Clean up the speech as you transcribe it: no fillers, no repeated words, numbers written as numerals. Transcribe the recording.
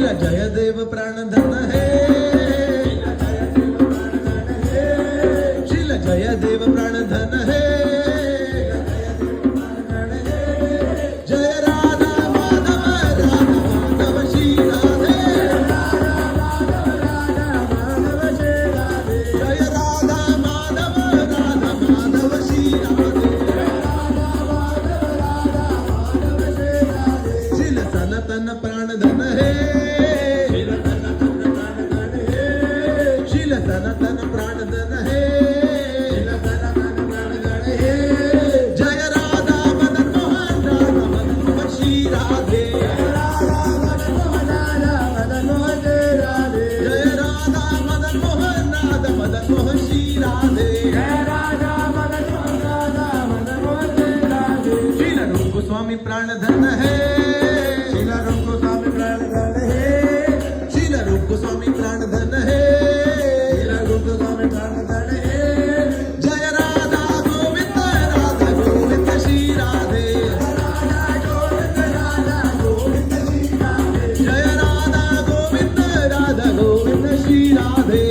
शिला जय देव प्राणधन हे शिला जय देव प्राणधन हे जय राधा माधव राधा माधव श्री राधे जय राधा माधव राधा माधव श्री राधे शिल सनातन प्राणधन हे शिल सनातन प्राणधन हे जय राधा मदन मोहन राधा मदन मोहन श्री राधे जय राधा मदन मोहन राधा मदन मोहन श्री राधे श्रील रूप गोस्वामी प्राणधन है श्रील रूप गोस्वामी प्राणधन है श्रील रूप गोस्वामी प्राणधन है श्रील रूप गोस्वामी प्राणधन है जय राधा गोविंद श्री राधे जय राधा गोविंद श्री राधे